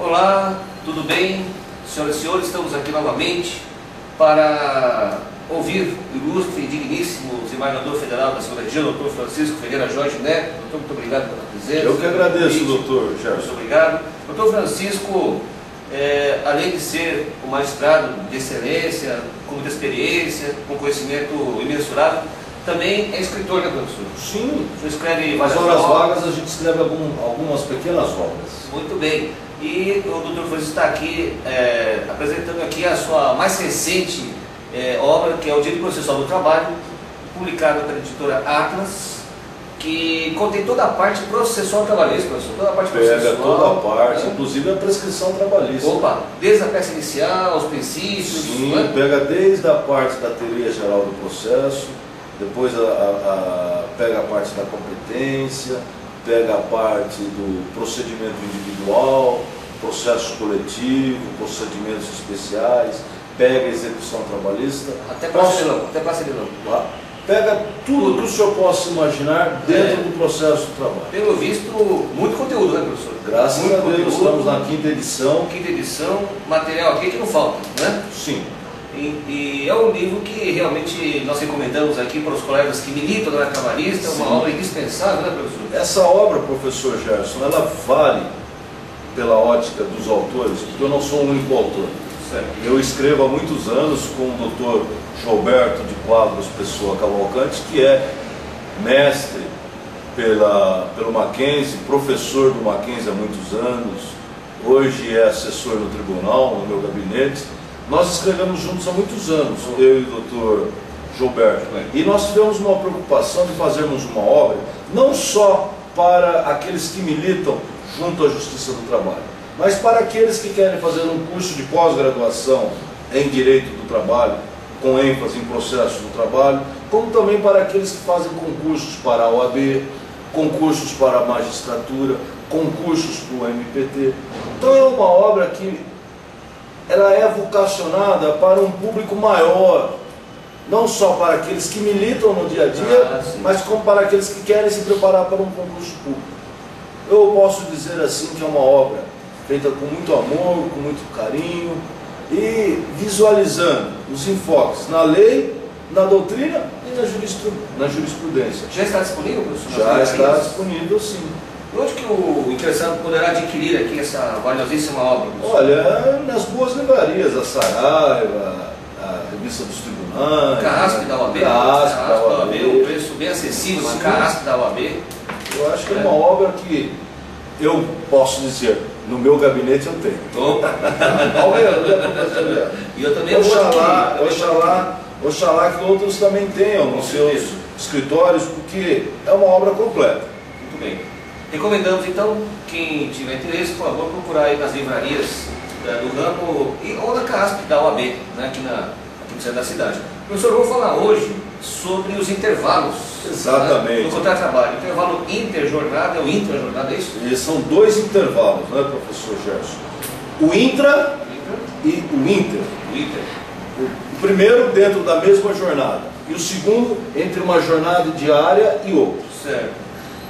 Olá, tudo bem? Senhoras e senhores, estamos aqui novamente para ouvir o ilustre e digníssimo desembargador federal da segunda região, doutor Francisco Ferreira Jorge Neto. Doutor, muito obrigado pela presença. Eu que agradeço, doutor Gerson. Muito obrigado. Doutor Francisco, além de ser um magistrado de excelência, com muita experiência, com conhecimento imensurável, também é escritor, né, professor? Sim. O senhor escreve nas horas vagas a gente escreve algumas pequenas obras. Muito bem. E o doutor Francisco está aqui apresentando aqui a sua mais recente obra, que é o Direito Processual do Trabalho, publicada pela editora Atlas, que contém toda a parte processual trabalhista, professor. Toda a parte processual. Pega toda a parte, inclusive a prescrição trabalhista. Opa, desde a peça inicial, os princípios. Sim, pega desde a parte da teoria geral do processo, depois pega a parte da competência, pega a parte do procedimento individual, processo coletivo, procedimentos especiais, pega a execução trabalhista. Até parcelão, até parcelão. Pega tudo que o senhor possa imaginar dentro do processo do trabalho. Pelo visto, muito conteúdo, né, professor? Graças muito a Deus, conteúdo, estamos na quinta edição. Quinta edição, material aqui que não falta, né? Sim. E é um livro que realmente nós recomendamos aqui para os colegas que militam na área trabalhista, é uma obra indispensável, né, professor? Essa obra, professor Gerson, ela vale pela ótica dos autores, porque eu não sou o único autor. Certo. Eu escrevo há muitos anos com o Dr. Gilberto de Quadros Pessoa Cavalcante, que é mestre pelo Mackenzie, professor do Mackenzie há muitos anos, hoje é assessor no tribunal, no meu gabinete. Nós escrevemos juntos há muitos anos, eu e o Dr. Gilberto. E nós tivemos uma preocupação de fazermos uma obra, não só para aqueles que militam junto à Justiça do Trabalho, mas para aqueles que querem fazer um curso de pós-graduação em Direito do Trabalho, com ênfase em processo do trabalho, como também para aqueles que fazem concursos para a OAB, concursos para a magistratura, concursos para o MPT. Então é uma obra que ela é vocacionada para um público maior, não só para aqueles que militam no dia a dia, mas como para aqueles que querem se preparar para um concurso público. Eu posso dizer assim que é uma obra feita com muito amor, com muito carinho e visualizando os enfoques na lei, na doutrina e na jurisprudência. Já está disponível, professor? Já está disponível, sim. Onde que o interessado poderá adquirir aqui essa valiosíssima obra, professor? Olha, nas boas livrarias, a Saraiva, a Revista dos Tribunais, Carrasco da OAB, da OAB, um preço bem acessível, uma Carrasco da OAB. Eu acho que é uma obra que eu posso dizer, no meu gabinete eu tenho. Opa! E eu também Oxalá que outros também tenham nos seus escritórios, porque é uma obra completa. Muito bem. Recomendamos então, quem tiver interesse, por favor, procurar aí nas livrarias do ramo ou na Carrasco da OAB, né, aqui no centro da cidade. Professor, eu vou falar hoje sobre os intervalos. Exatamente. Né, no contrato de trabalho. O intervalo interjornada é o intrajornada, é isso? E são dois intervalos, né, professor Gerson? O intra e o inter. O inter. O primeiro dentro da mesma jornada e o segundo entre uma jornada diária e outra. Certo.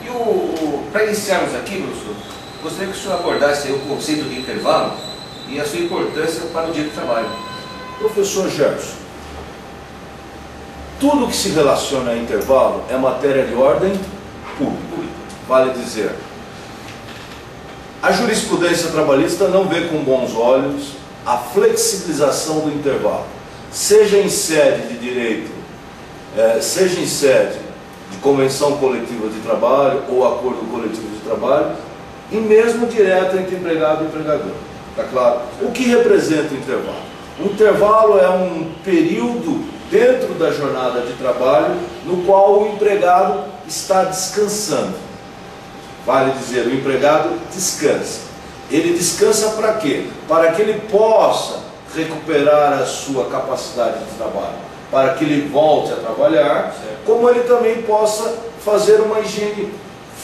E para iniciarmos aqui, professor, gostaria que o senhor abordasse aí o conceito de intervalo e a sua importância para o dia do trabalho. Professor Gerson, tudo que se relaciona a intervalo é matéria de ordem pública. Vale dizer, a jurisprudência trabalhista não vê com bons olhos a flexibilização do intervalo, seja em sede de direito, seja em sede de convenção coletiva de trabalho ou acordo coletivo de trabalho, e mesmo direto entre empregado e empregador. Está claro? O que representa o intervalo? O intervalo é um período dentro da jornada de trabalho no qual o empregado está descansando. Vale dizer, o empregado descansa. Ele descansa para quê? Para que ele possa recuperar a sua capacidade de trabalho, para que ele volte a trabalhar, como ele também possa fazer uma higiene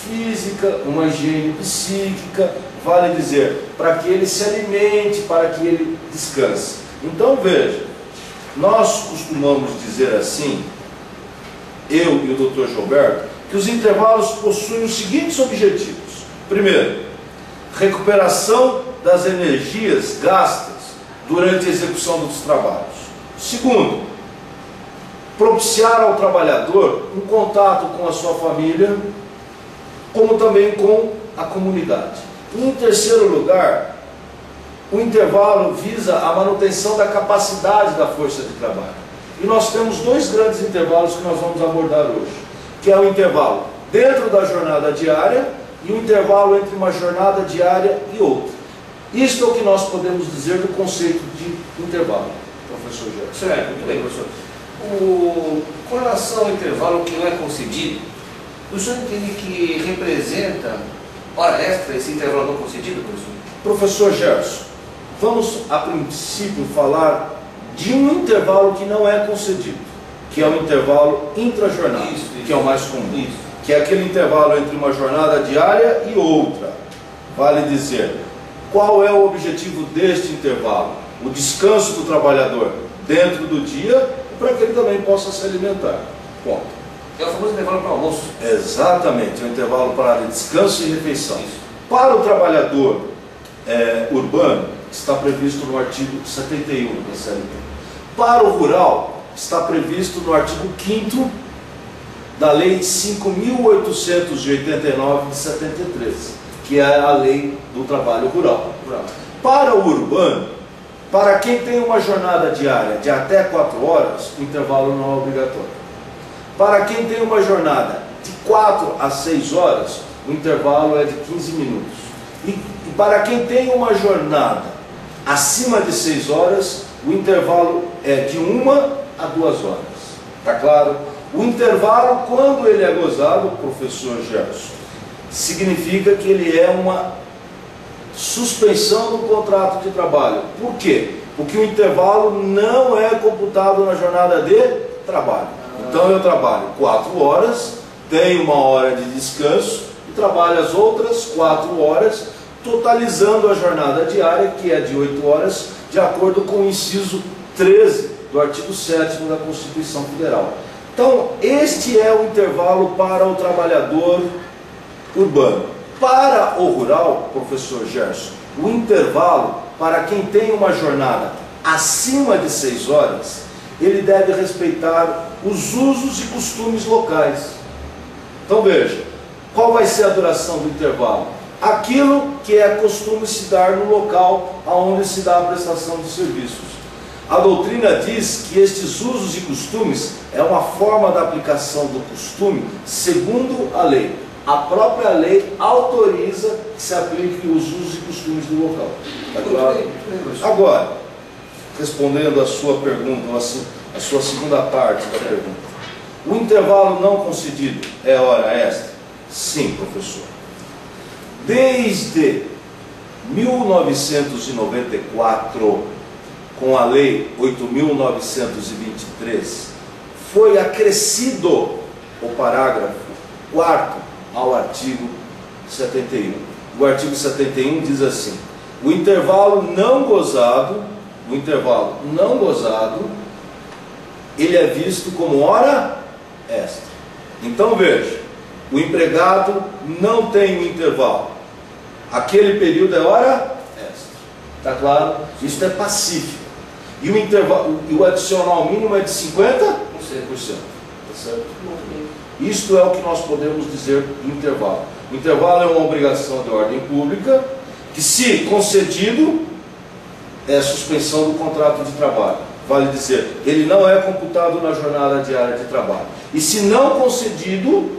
física, uma higiene psíquica, vale dizer, para que ele se alimente, para que ele descanse. Então veja, nós costumamos dizer assim, eu e o Dr. Gilberto, que os intervalos possuem os seguintes objetivos. Primeiro, recuperação das energias gastas durante a execução dos trabalhos. Segundo, propiciar ao trabalhador um contato com a sua família, como também com a comunidade. E, em terceiro lugar, o intervalo visa a manutenção da capacidade da força de trabalho. E nós temos dois grandes intervalos que nós vamos abordar hoje, que é o intervalo dentro da jornada diária e o intervalo entre uma jornada diária e outra. Isto é o que nós podemos dizer do conceito de intervalo, professor Gerson. Certo, muito bem, professor. Com relação ao intervalo que não é concedido, o senhor entende que representa hora extra esse intervalo não concedido, professor? Professor Gerson, vamos a princípio falar de um intervalo que não é concedido, que é o intervalo intrajornada, que é o mais comum, que é aquele intervalo entre uma jornada diária e outra. Vale dizer, qual é o objetivo deste intervalo? O descanso do trabalhador dentro do dia, para que ele também possa se alimentar. Ponto. É o famoso intervalo para almoço. Exatamente, é um intervalo para descanso e refeição. Para o trabalhador urbano, está previsto no artigo 71 da CLT. Para o rural, está previsto no artigo 5º da Lei de 5.889 de 73, que é a Lei do Trabalho Rural. Para o urbano, para quem tem uma jornada diária de até 4 horas, o intervalo não é obrigatório. Para quem tem uma jornada de 4 a 6 horas, o intervalo é de 15 minutos. E para quem tem uma jornada acima de 6 horas, o intervalo é de 1 a 2 horas. Está claro? O intervalo, quando ele é gozado, professor Gerson, significa que ele é uma suspensão do contrato de trabalho. Por quê? Porque o intervalo não é computado na jornada de trabalho. Então eu trabalho 4 horas, tenho 1 hora de descanso e trabalho as outras 4 horas, totalizando a jornada diária, que é de 8 horas, de acordo com o inciso 13 do artigo 7º da Constituição Federal. Então, este é o intervalo para o trabalhador urbano. Para o rural, professor Gerson, o intervalo para quem tem uma jornada acima de 6 horas, ele deve respeitar os usos e costumes locais. Então veja, qual vai ser a duração do intervalo? Aquilo que é costume se dar no local onde se dá a prestação de serviços. A doutrina diz que estes usos e costumes é uma forma da aplicação do costume segundo a lei. A própria lei autoriza que se aplique os usos e costumes do local. Tá claro? Agora, respondendo a sua pergunta, a sua segunda parte da pergunta. O intervalo não concedido é hora extra? Sim, professor. Desde 1994, com a Lei 8.923, foi acrescido o parágrafo 4º ao artigo 71. O artigo 71 diz assim: o intervalo não gozado, ele é visto como hora extra. Então veja, o empregado não tem um intervalo. Aquele período é hora extra. Está claro? Isso é pacífico. E o intervalo, o adicional mínimo é de 50%. Tá certo? Isto é o que nós podemos dizer do intervalo. O intervalo é uma obrigação de ordem pública, que, se concedido, é suspensão do contrato de trabalho. Vale dizer, ele não é computado na jornada diária de trabalho. E se não concedido,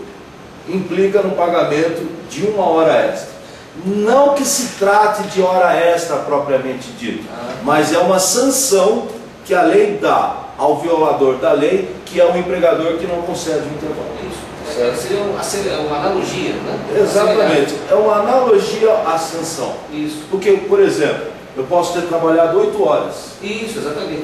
implica no pagamento de 1 hora extra. Não que se trate de hora extra propriamente dito, mas é uma sanção que a lei dá ao violador da lei, que é o empregador que não concede o intervalo. Isso. Seria uma analogia, né? Exatamente. É uma analogia à sanção. Isso. Porque, por exemplo, eu posso ter trabalhado 8 horas. Isso, exatamente.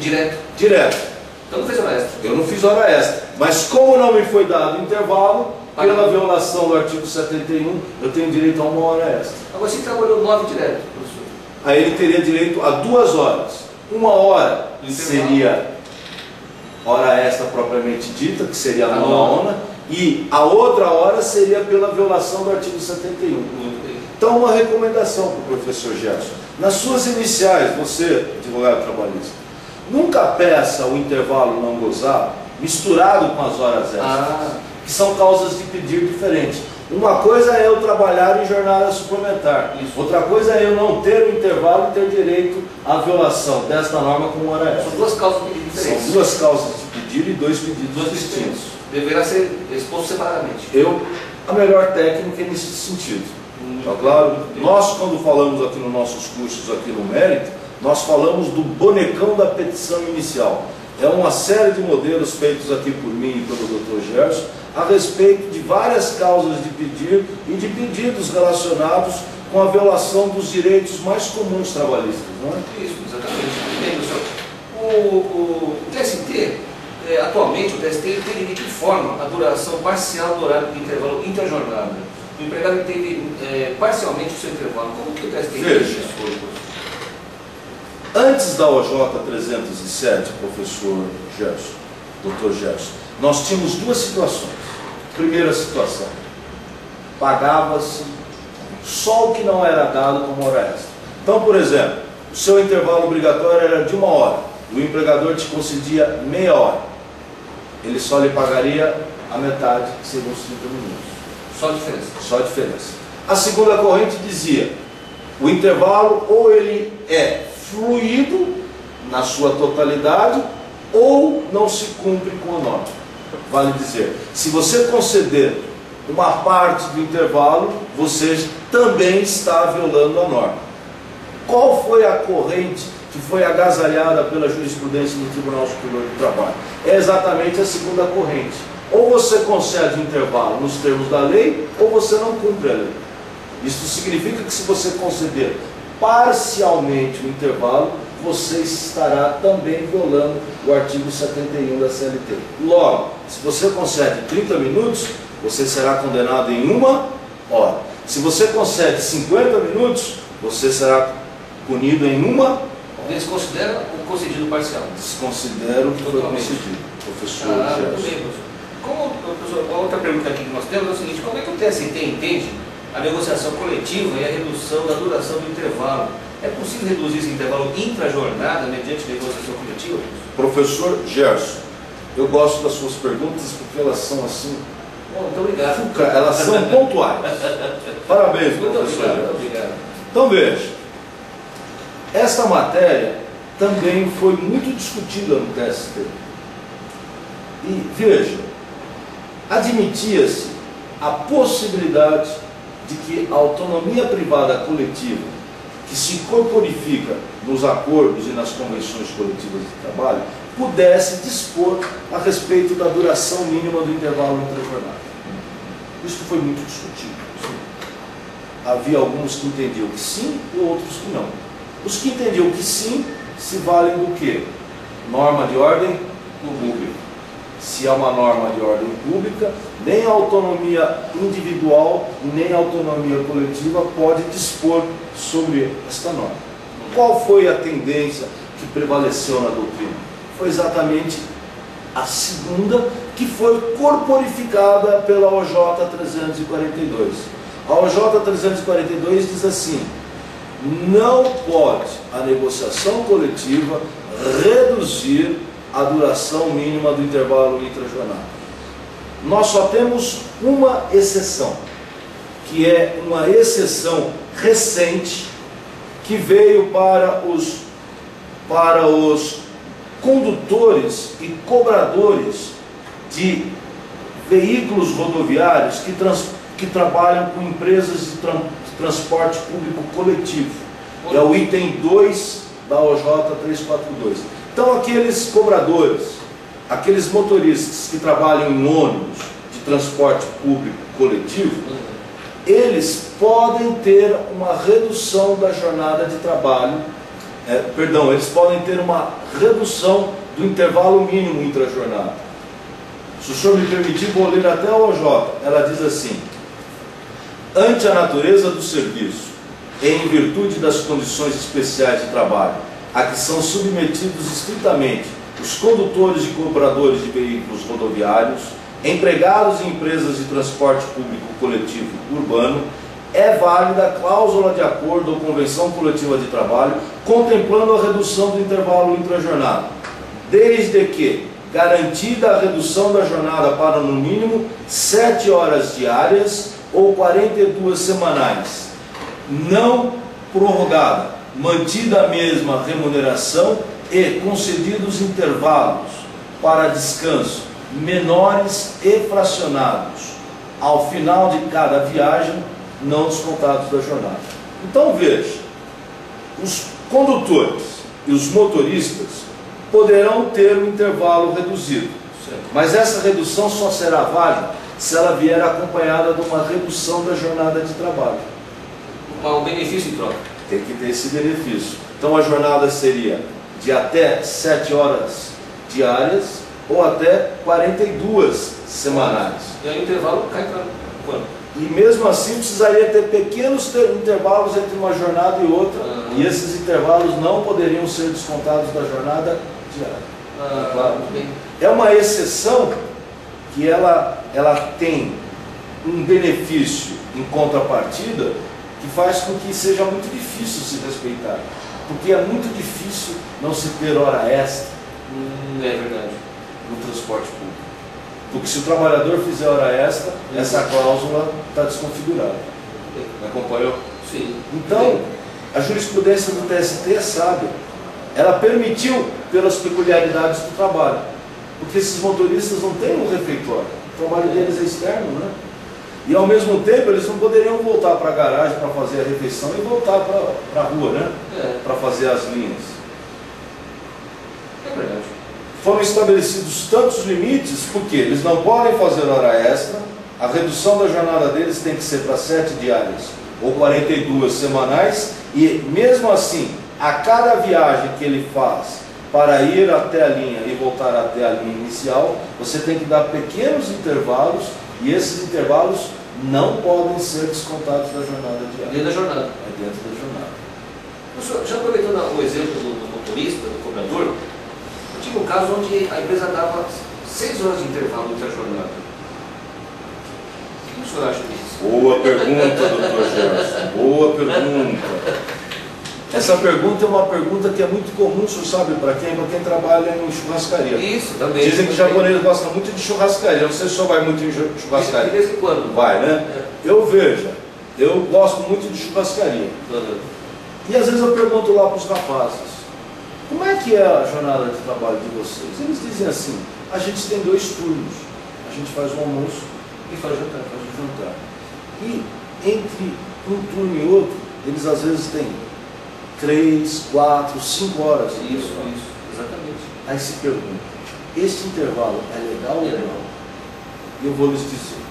Direto. Então não fez hora extra. Eu não fiz hora extra. Mas como não me foi dado intervalo, pela violação do artigo 71, eu tenho direito a 1 hora extra. Agora, se trabalhou 9 direto, professor? Aí ele teria direito a 2 horas. 1 hora seria hora extra propriamente dita, que seria a nona, e a outra hora seria pela violação do artigo 71. Então, uma recomendação para o professor Gerson: Nas suas iniciais, você, advogado trabalhista, nunca peça o intervalo não gozado misturado com as horas extras, que são causas de pedir diferentes. Uma coisa é eu trabalhar em jornada suplementar, outra coisa é eu não ter o intervalo e ter direito à violação desta norma com hora extra. São duas causas de pedido diferentes. São duas causas de pedir e dois pedidos distintos. Deverá ser exposto separadamente. A melhor técnica é nesse sentido. Tá claro? Nós, quando falamos aqui nos nossos cursos, aqui no Mérito, nós falamos do bonecão da petição inicial. É uma série de modelos feitos aqui por mim e pelo Dr. Gerson a respeito de várias causas de pedir e de pedidos relacionados com a violação dos direitos mais comuns trabalhistas, não é? Isso, exatamente. Bem, professor, o TST, atualmente o TST entende de que forma a duração parcial do horário de intervalo interjornada. O empregado entende parcialmente o seu intervalo. Como que o TST entende isso? Antes da OJ 307, professor Gerson, Dr. Gerson, nós tínhamos duas situações. Primeira situação, pagava-se só o que não era dado como hora extra. Então, por exemplo, o seu intervalo obrigatório era de 1 hora, o empregador te concedia meia hora. Ele só lhe pagaria a metade, que seriam os 30 minutos. Só a diferença. Só a diferença. A segunda corrente dizia, o intervalo ou ele é fluido na sua totalidade ou não se cumpre com a norma. Vale dizer, se você conceder uma parte do intervalo, você também está violando a norma. Qual foi a corrente que foi agasalhada pela jurisprudência do Tribunal Superior do Trabalho? É exatamente a segunda corrente. Ou você concede intervalo nos termos da lei, ou você não cumpre a lei. Isso significa que se você conceder parcialmente o intervalo, você estará também violando o artigo 71 da CLT. Logo, se você concede 30 minutos, você será condenado em 1 hora. Se você concede 50 minutos, você será punido em 1 hora. Desconsidera o concedido parcial? Desconsidero o que foi concedido, professor Gerson. Muito bem, professor. Professor, a outra pergunta aqui que nós temos é o seguinte: como é que o TST entende a negociação coletiva e a redução da duração do intervalo? É possível reduzir esse intervalo intrajornada mediante negociação coletiva? Professor Gerson, eu gosto das suas perguntas porque elas são assim. Bom, muito obrigado. Elas são pontuais. Parabéns, muito professor. Muito obrigado. Então veja, esta matéria também foi muito discutida no TST. E veja, admitia-se a possibilidade de que a autonomia privada coletiva, que se corporifica nos acordos e nas convenções coletivas de trabalho, pudesse dispor a respeito da duração mínima do intervalo intrajornada. Isso foi muito discutido. Havia alguns que entendiam que sim e outros que não. Os que entendiam que sim, se valem do quê? Norma de ordem pública. Se há uma norma de ordem pública, nem a autonomia individual, nem a autonomia coletiva pode dispor sobre esta norma. Qual foi a tendência que prevaleceu na doutrina? Foi exatamente a segunda, que foi corporificada pela OJ 342. A OJ 342 diz assim: não pode a negociação coletiva reduzir a duração mínima do intervalo intrajornada. Nós só temos uma exceção, que é uma exceção recente, que veio para os condutores e cobradores de veículos rodoviários que trabalham com empresas de transporte público coletivo. É o item 2 da OJ 342. Então aqueles cobradores, aqueles motoristas que trabalham em ônibus de transporte público coletivo, eles podem ter uma redução da jornada de trabalho, eles podem ter uma redução do intervalo mínimo intrajornada. Se o senhor me permitir, vou ler até a OJ. Ela diz assim: ante a natureza do serviço, e em virtude das condições especiais de trabalho a que são submetidos estritamente os condutores e cobradores de veículos rodoviários, empregados em empresas de transporte público coletivo urbano, é válida a cláusula de acordo ou convenção coletiva de trabalho contemplando a redução do intervalo intrajornada, desde que garantida a redução da jornada para no mínimo 7 horas diárias ou 42 semanais, não prorrogada, mantida a mesma remuneração e concedidos intervalos para descanso menores e fracionados ao final de cada viagem, não descontados da jornada. Então veja, os condutores e os motoristas poderão ter um intervalo reduzido, mas essa redução só será válida se ela vier acompanhada de uma redução da jornada de trabalho. Um benefício em troca. Tem que ter esse benefício. Então a jornada seria de até 7 horas diárias ou até 42 semanais. E aí o intervalo cai para quando? E mesmo assim precisaria ter pequenos intervalos entre uma jornada e outra, e esses intervalos não poderiam ser descontados da jornada diária. Claro. É uma exceção que ela tem um benefício em contrapartida que faz com que seja muito difícil se respeitar, porque é muito difícil não se ter hora extra É verdade. no transporte público. Porque se o trabalhador fizer hora extra, essa cláusula está desconfigurada. Me acompanhou? Sim. Então, a jurisprudência do TST é sábia. Ela permitiu pelas peculiaridades do trabalho. Porque esses motoristas não têm um refeitório. O trabalho deles é externo, né? E ao mesmo tempo eles não poderiam voltar para a garagem para fazer a refeição e voltar para a rua, né? Para fazer as linhas. É verdade. Foram estabelecidos tantos limites porque eles não podem fazer hora extra, a redução da jornada deles tem que ser para 7 diárias ou 42 semanais, e mesmo assim, a cada viagem que ele faz para ir até a linha e voltar até a linha inicial, você tem que dar pequenos intervalos, e esses intervalos não podem ser descontados da jornada diária. Dentro da jornada. É dentro da jornada. Professor, já aproveitando o exemplo do motorista, do cobrador, eu tive um caso onde a empresa dava 6 horas de intervalo entre a jornada. O que o senhor acha disso? Boa pergunta, doutor Gerson. Boa pergunta. Essa pergunta é uma pergunta que é muito comum, o senhor sabe para quem? Para quem trabalha em churrascaria. Isso, também. Dizem que o japonês gosta muito de churrascaria. Não sei se o senhor vai muito em churrascaria. De vez em quando. Vai, né? Eu vejo. Eu gosto muito de churrascaria. E às vezes eu pergunto lá para os rapazes, como é que é a jornada de trabalho de vocês? Eles dizem assim, a gente tem 2 turnos. A gente faz o almoço e faz o jantar. E entre um turno e outro, eles às vezes têm 3, 4, 5 horas. Isso, exatamente. Aí se pergunta, este intervalo é legal ou não? E eu vou lhes dizer.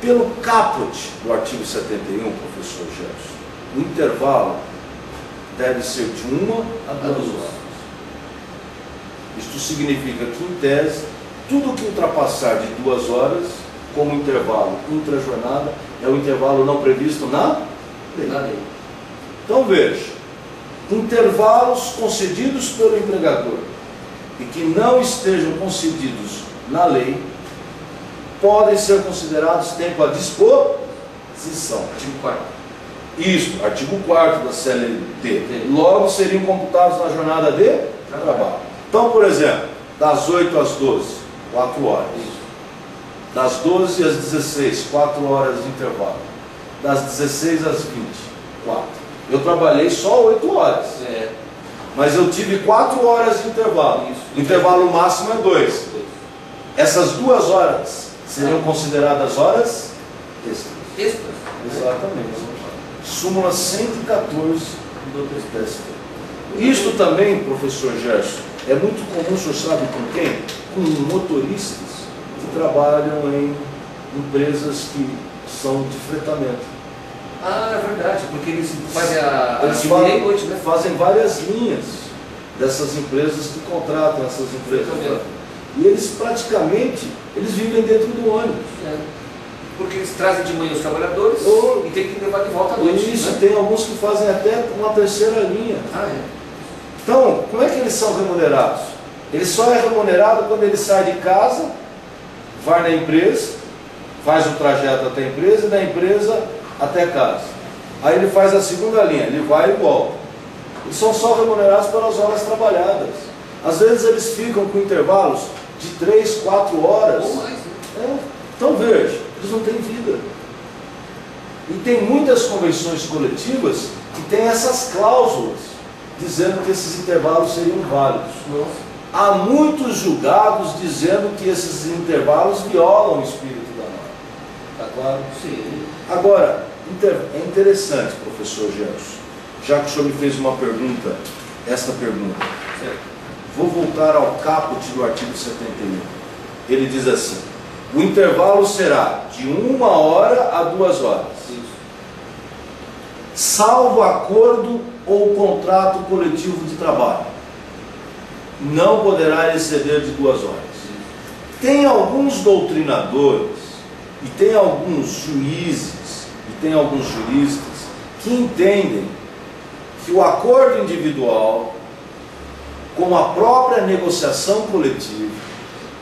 Pelo caput do artigo 71, professor Gerson, o intervalo deve ser de 1 a 2 horas. Isto significa que, em tese, tudo que ultrapassar de 2 horas, como intervalo intrajornada, é o intervalo não previsto na lei. Então veja, intervalos concedidos pelo empregador e que não estejam concedidos na lei podem ser considerados tempo à disposição. Artigo 4º. Isso, artigo 4º da CLT. Logo seriam computados na jornada de trabalho. Então, por exemplo, das 8 às 12, 4 horas. Das 12 às 16, 4 horas de intervalo. Das 16 às 20, 4. Eu trabalhei só 8 horas. Mas eu tive 4 horas de intervalo. O intervalo máximo é 2. Essas 2 horas seriam consideradas horas extras. Exatamente. Súmula 114 do TST. Isto também, professor Gerson, é muito comum, o senhor sabe com quem? Com motoristas que trabalham em empresas que são de fretamento. Ah, é verdade, porque eles fazem fazem várias linhas dessas empresas que contratam essas empresas. E eles praticamente, eles vivem dentro do ônibus. Porque eles trazem de manhã os trabalhadores e tem que levar de volta à noite. Isso, tem alguns que fazem até uma terceira linha. Então, como é que eles são remunerados? Ele só é remunerado quando ele sai de casa, vai na empresa, faz o trajeto até a empresa, e da empresa até casa. Aí ele faz a segunda linha, ele vai e volta. Eles são só remunerados pelas horas trabalhadas. Às vezes eles ficam com intervalos de 3, 4 horas. Ou mais, né? Então veja, eles não têm vida. E tem muitas convenções coletivas que têm essas cláusulas, dizendo que esses intervalos seriam válidos. Nossa. Há muitos julgados dizendo que esses intervalos violam o espírito da norma. Está claro? Sim. Agora, é interessante, professor Gerson, já que o senhor me fez uma pergunta, esta pergunta. Certo. Vou voltar ao caput do artigo 71. Ele diz assim: o intervalo será de 1 hora a 2 horas, Isso. salvo acordo ou contrato coletivo de trabalho. Não poderá exceder de 2 horas. Tem alguns doutrinadores e tem alguns juízes e tem alguns juristas que entendem que o acordo individual, com a própria negociação coletiva,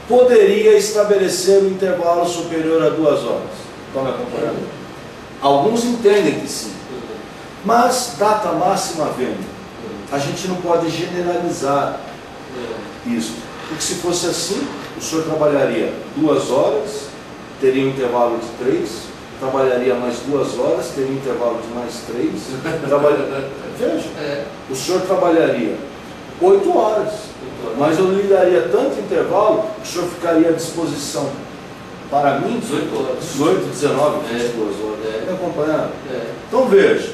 poderia estabelecer um intervalo superior a 2 horas. Estão me acompanhando? Alguns entendem que sim. Mas, data máxima havendo, a gente não pode generalizar isso. Porque se fosse assim, o senhor trabalharia 2 horas, teria um intervalo de 3, trabalharia mais 2 horas, teria um intervalo de mais 3, veja, o senhor trabalharia 8 horas, mas eu lhe daria tanto intervalo que o senhor ficaria à disposição para mim 18 horas. 18, 19, 22 horas. Me acompanhando? Então veja,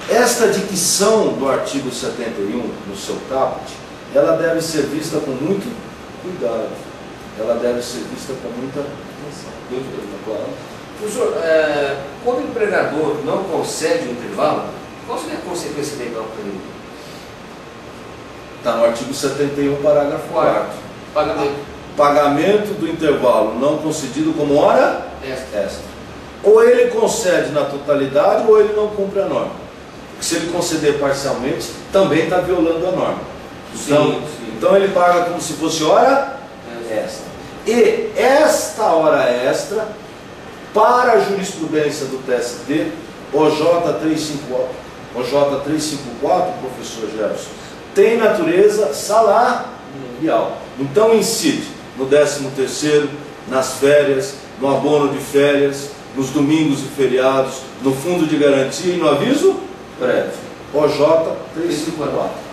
esta dicção do artigo 71 no seu caput, ela deve ser vista com muito cuidado, ela deve ser vista com muita atenção. Claro. Professor, quando o empregador não concede o intervalo, qual seria a consequência legal para ele? Está no artigo 71, parágrafo 4º. Pagamento. Pagamento do intervalo não concedido como hora extra. Ou ele concede na totalidade ou ele não cumpre a norma. Porque se ele conceder parcialmente, também está violando a norma. Então ele paga como se fosse hora extra. E esta hora extra, para a jurisprudência do TST, OJ 354, professor Gerson, tem natureza salarial. Então incide no 13º, nas férias, no abono de férias, nos domingos e feriados, no fundo de garantia e no aviso prévio. OJ 354.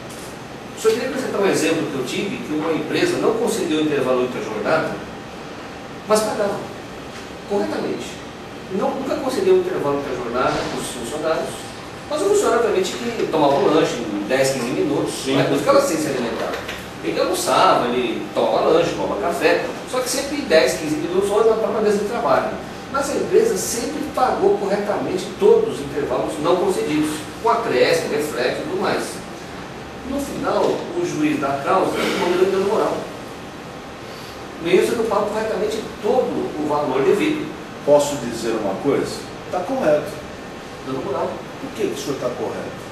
O senhor queria apresentar um exemplo que eu tive, que uma empresa não concedeu o intervalo entre a jornada, mas pagava corretamente. Nunca concedeu o intervalo entre a jornada para os funcionários, mas o funcionário, obviamente, que tomava um lanche em 10, 15 minutos, não ficava sem se alimentar. Ele almoçava, ele tomava lanche, tomava café, só que sempre 10, 15 minutos fora da própria mesa de trabalho. Mas a empresa sempre pagou corretamente todos os intervalos não concedidos, com acréscimo, reflexo e tudo mais. No final, o juiz da causa condenou em dano moral. Mesmo que eu pago corretamente todo o valor devido. Posso dizer uma coisa? Está correto. Dano moral. Por que o senhor está correto?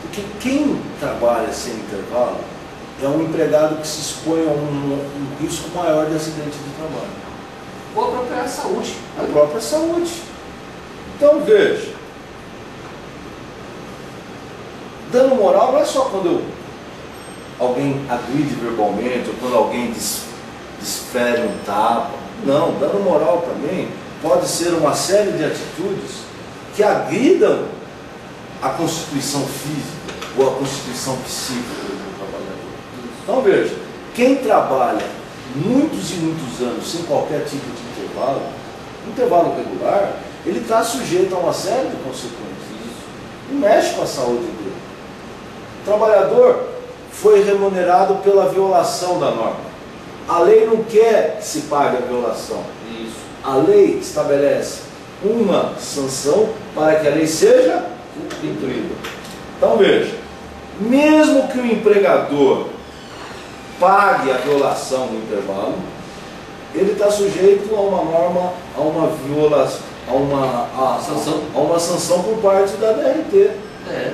Porque quem trabalha sem intervalo é um empregado que se expõe a um risco maior de acidente de trabalho. Ou a própria saúde. A própria saúde. Então veja, dano moral não é só quando alguém agride verbalmente, ou quando alguém desfere um tapa. Não, dano moral também pode ser uma série de atitudes que agridam a constituição física ou a constituição psíquica do trabalhador. Então veja, quem trabalha muitos e muitos anos sem qualquer tipo de intervalo regular, ele está sujeito a uma série de consequências. E mexe com a saúde dele. O trabalhador foi remunerado pela violação da norma. A lei não quer que se pague a violação. Isso. A lei estabelece uma sanção para que a lei seja cumprida. Então veja, mesmo que o empregador pague a violação do intervalo, ele está sujeito a uma norma, a uma violação, a uma sanção por parte da DRT,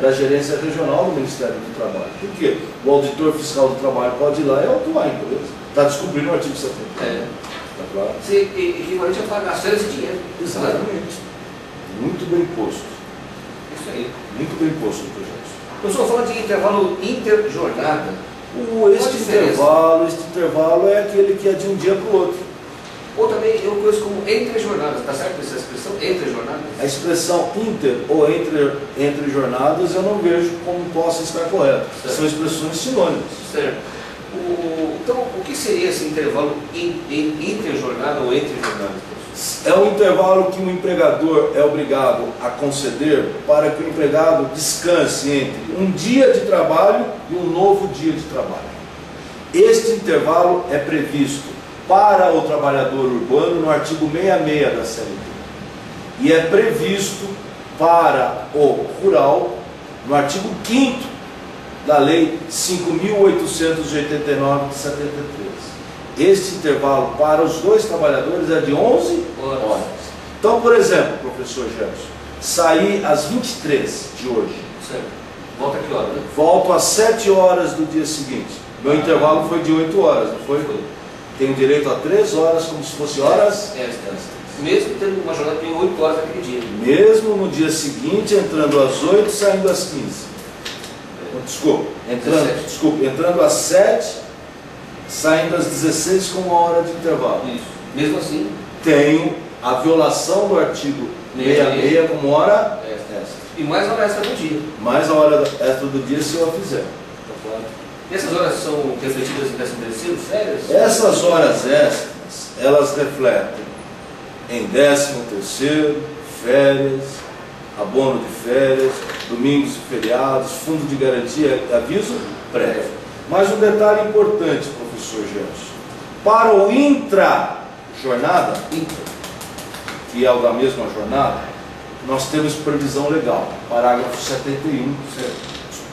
da Gerência Regional do Ministério do Trabalho. Por quê? O auditor fiscal do trabalho pode ir lá e autuar a empresa. Está descobrindo o artigo 70. Está claro? Equivalente a pagar as férias e dinheiro. Exatamente. Muito bem posto. Isso aí. Muito bem posto, doutor Gerson. Professor, falando de intervalo interjornada, Este intervalo é aquele que é de um dia para o outro. ou também eu conheço como entre jornadas, está certo essa expressão? Entre jornadas? A expressão inter ou entre jornadas eu não vejo como possa estar correta. Certo. São expressões sinônimas. Certo. Então, o que seria esse intervalo interjornada ou entre jornadas? É um intervalo que o empregador é obrigado a conceder para que o empregado descanse entre um dia de trabalho e um novo dia de trabalho. Este intervalo é previsto para o trabalhador urbano no artigo 66 da CLT e é previsto para o rural no artigo 5º da Lei 5.889 de 73. Este intervalo para os dois trabalhadores é de 11 horas. Então, por exemplo, professor Gerson, saí às 23 de hoje. Certo. Volta que hora, né? Volto às 7 horas do dia seguinte. Meu intervalo foi de 8 horas, não foi? Tenho direito a 3 horas, como se fosse horas. Mesmo tendo uma jornada de 8 horas naquele dia. Mesmo no dia seguinte, entrando às 8, saindo às 15. Entrando às 7, saindo às 16 com 1 hora de intervalo. Isso. Mesmo assim, tenho a violação do artigo 66 como hora extra. E mais a hora extra do dia. Mais a hora extra do dia se eu a fizer. Tá claro. E essas horas são refletidas em 13º, férias? Essas horas extras, elas refletem em 13º, férias, abono de férias, domingos e feriados, fundo de garantia, aviso prévio. Mas um detalhe importante, professor Gerson. Para o intra-jornada, que é o da mesma jornada, nós temos previsão legal. Parágrafo 71,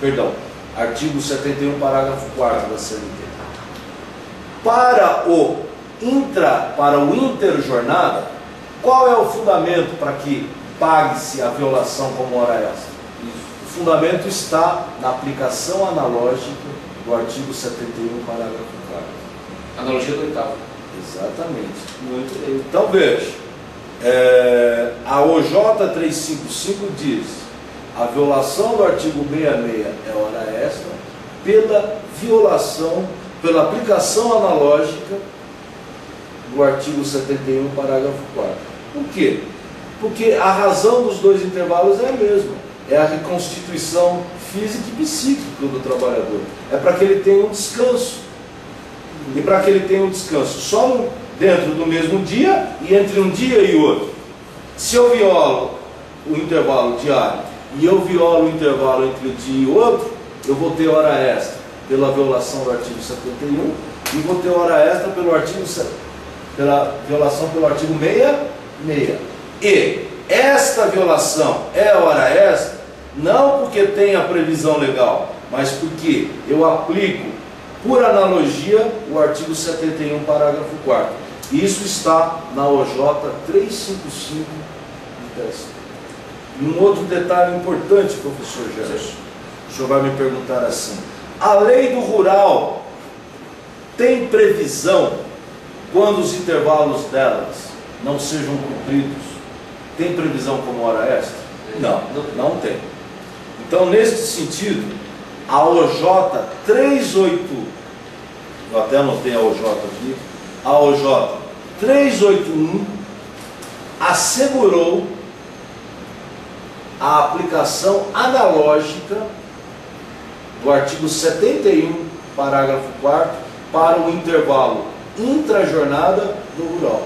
perdão, artigo 71, parágrafo 4º da CLT. Para o interjornada, qual é o fundamento para que pague-se a violação como hora extra? O fundamento está na aplicação analógica do artigo 71, parágrafo 4º. Analogia do 8º. Exatamente. Então veja, a OJ 355 diz: a violação do artigo 66 é hora extra pela aplicação analógica do artigo 71, parágrafo 4º. Por quê? Porque a razão dos dois intervalos é a mesma. É a reconstituição física e psíquica do trabalhador. É para que ele tenha um descanso. E para que ele tenha um descanso só dentro do mesmo dia e entre um dia e outro. Se eu violo o intervalo diário e eu violo o intervalo entre um dia e outro, eu vou ter hora extra pela violação do artigo 71 e vou ter hora extra pela violação pelo artigo 66. E esta violação é hora extra não porque tenha previsão legal, mas porque eu aplico, por analogia, o artigo 71, parágrafo 4º. Isso está na OJ 355 de 10. E um outro detalhe importante, professor Gerson. O senhor vai me perguntar assim: a lei do rural tem previsão quando os intervalos delas não sejam cumpridos? Tem previsão como hora extra? Não tem. Então, neste sentido, a OJ 38, eu até anotei a OJ aqui, a OJ 381 assegurou a aplicação analógica do artigo 71, parágrafo 4º, para o intervalo intrajornada do rural.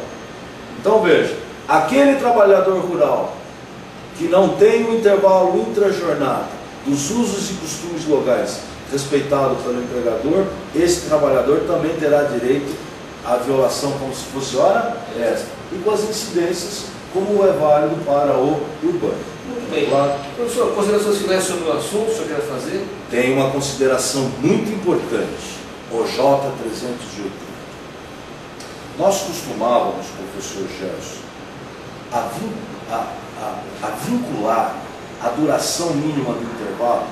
Então veja, aquele trabalhador rural que não tem o intervalo intrajornada dos usos e costumes locais respeitado pelo empregador, esse trabalhador também terá direito à violação como se fosse hora extra, e com as incidências como é válido para o urbano. Muito bem. Claro. Professor, considerações finais sobre o assunto, o senhor quer fazer? Tem uma consideração muito importante, OJ 380. Nós costumávamos, professor Gerson, a vincular a duração mínima do intervalo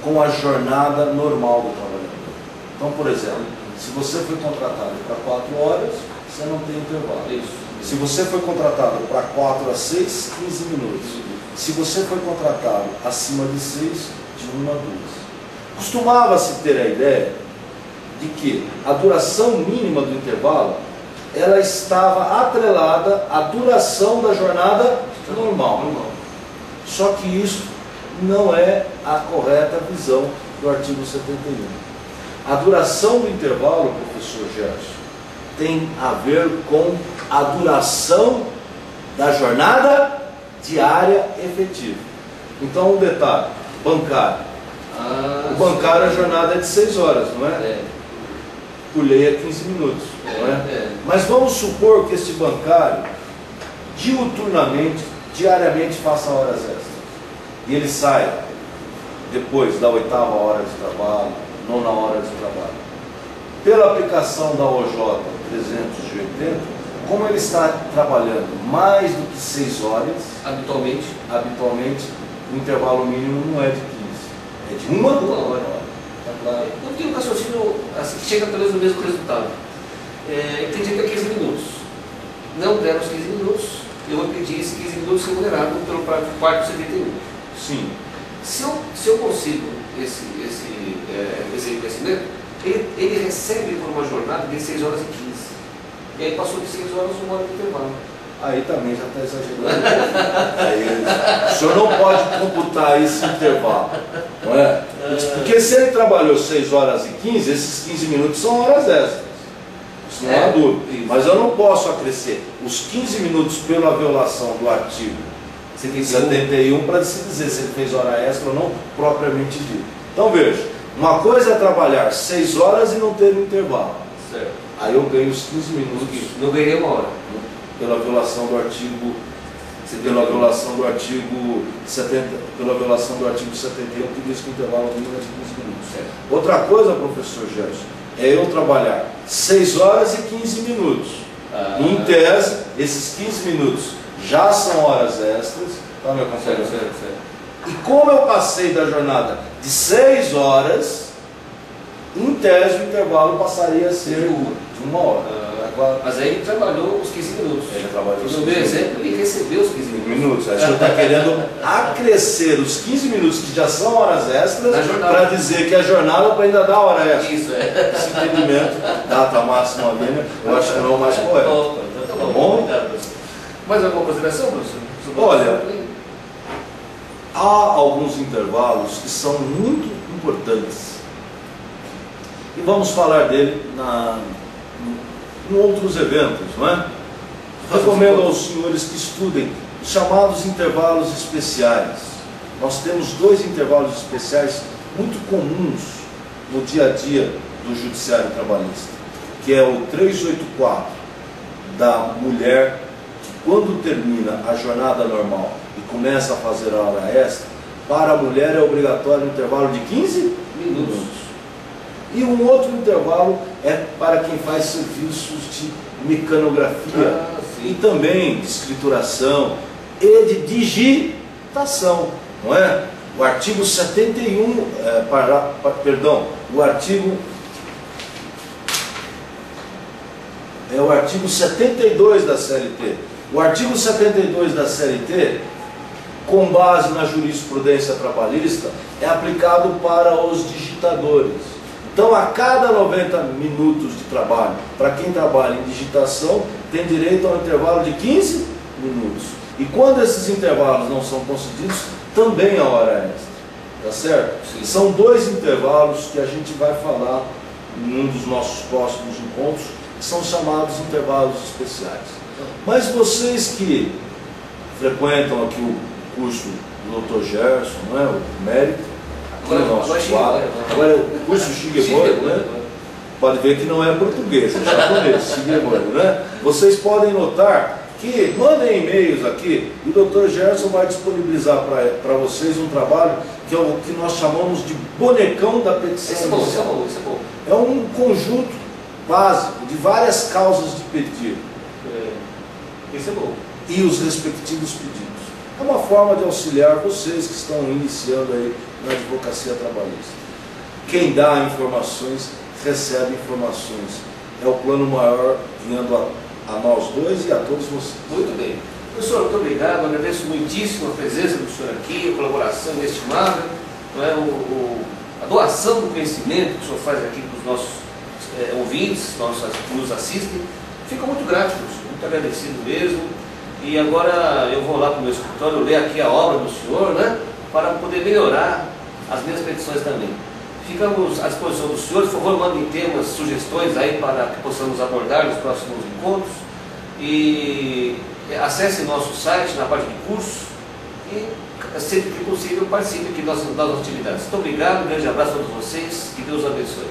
com a jornada normal do trabalhador. Então, por exemplo, se você foi contratado para 4 horas, você não tem intervalo. Isso. Se você foi contratado para 4 a 6, 15 minutos. se você foi contratado acima de 6, de 1 a 2. Costumava-se ter a ideia de que a duração mínima do intervalo ela estava atrelada à duração da jornada normal. Só que isso não é a correta visão do artigo 71. A duração do intervalo, professor Gerson, tem a ver com a duração da jornada diária efetiva. Então, um detalhe, bancário. O bancário, a jornada é de 6 horas, não é? Por lei é 15 minutos, não é? Mas vamos supor que este bancário, diuturnamente, diariamente, faça horas extras. E ele sai depois da 8ª hora de trabalho, 9ª hora de trabalho. Pela aplicação da OJ 380, como ele está trabalhando mais do que 6 horas, habitualmente, o intervalo mínimo não é de 15, é de 1 hora. Tá claro? Eu tenho um raciocínio assim, chega talvez no mesmo resultado. Entendi que é 15 minutos. Não deram os 15 minutos, eu vou pedir esses 15 minutos remunerado pelo quarto 71. Sim. Se eu consigo esse investimento, ele recebe por uma jornada de 6 horas e 15. E aí passou de 6 horas, 1 hora de intervalo. Aí também já está exagerando. Aí, o senhor não pode computar esse intervalo, não é? Porque se ele trabalhou 6 horas e 15, esses 15 minutos são horas extras. Isso não há dúvida. Mas eu não posso acrescer os 15 minutos pela violação do artigo 71 para se dizer se ele fez hora extra ou não, propriamente dito. Então veja, uma coisa é trabalhar 6 horas e não ter um intervalo. Certo. Aí eu ganho os 15 minutos. Não ganhei 1 hora. Pela violação do artigo 71, que diz que o intervalo mínimo é de 15 minutos. Certo. Outra coisa, professor Gerson, é eu trabalhar 6 horas e 15 minutos. Em tese, esses 15 minutos já são horas extras. Tá, meu companheiro? Certo. E como eu passei da jornada de 6 horas, em tese o intervalo passaria a ser de 1 hora. Mas aí ele trabalhou os 15 minutos. Ele trabalhou os 15 minutos. No meu exemplo, ele recebeu os 15 minutos. Aí o senhor está querendo acrescer os 15 minutos que já são horas extras para dizer que a jornada ainda dá hora extra. Isso, é. Esse entendimento, data máxima linha, eu acho que não é o mais correto. Tá bom? Mais alguma consideração, professor? Olha, há alguns intervalos que são muito importantes. E vamos falar dele em outros eventos, não é? Recomendo aos senhores que estudem os chamados intervalos especiais. Nós temos 2 intervalos especiais muito comuns no dia a dia do judiciário trabalhista, que é o 384 da mulher, que quando termina a jornada normal e começa a fazer a hora extra, para a mulher é obrigatório um intervalo de 15 minutos. E um outro intervalo é para quem faz serviços de mecanografia e também de escrituração e de digitação, não é? O artigo 71, o artigo 72 da CLT. O artigo 72 da CLT, com base na jurisprudência trabalhista, é aplicado para os digitadores. Então, a cada 90 minutos de trabalho, para quem trabalha em digitação, tem direito a um intervalo de 15 minutos. E quando esses intervalos não são concedidos, também a hora extra. Tá certo? Sim. São 2 intervalos que a gente vai falar em um dos nossos próximos encontros, que são chamados intervalos especiais. Mas vocês que frequentam aqui o curso do Dr. Gerson, não é? O mérito, agora o curso Shigemori, né? Pode ver que não é português, é japonês, Shigemori, né? Vocês podem notar que mandem e-mails aqui e o Dr. Gerson vai disponibilizar para vocês um trabalho que é o que nós chamamos de bonecão da petição. Isso é bom. É um conjunto básico de várias causas de pedido. Isso é bom. E os respectivos pedidos. É uma forma de auxiliar vocês que estão iniciando aí na advocacia trabalhista. Quem dá informações, recebe informações. É o plano maior guiando a nós dois e a todos vocês. Muito bem. Professor, muito obrigado, agradeço muitíssimo a presença do senhor aqui, a colaboração inestimável, não é? A doação do conhecimento que o senhor faz aqui para os nossos ouvintes, que nos assistem. Fico muito grato, professor, muito agradecido mesmo. E agora eu vou lá para o meu escritório, ler aqui a obra do senhor, né? Para poder melhorar as minhas petições também. Ficamos à disposição do senhor, por favor, mandem temas, sugestões aí para que possamos abordar nos próximos encontros. E acesse nosso site na parte de curso e sempre que possível participe aqui das nossas atividades. Muito obrigado, um grande abraço a todos vocês, que Deus abençoe.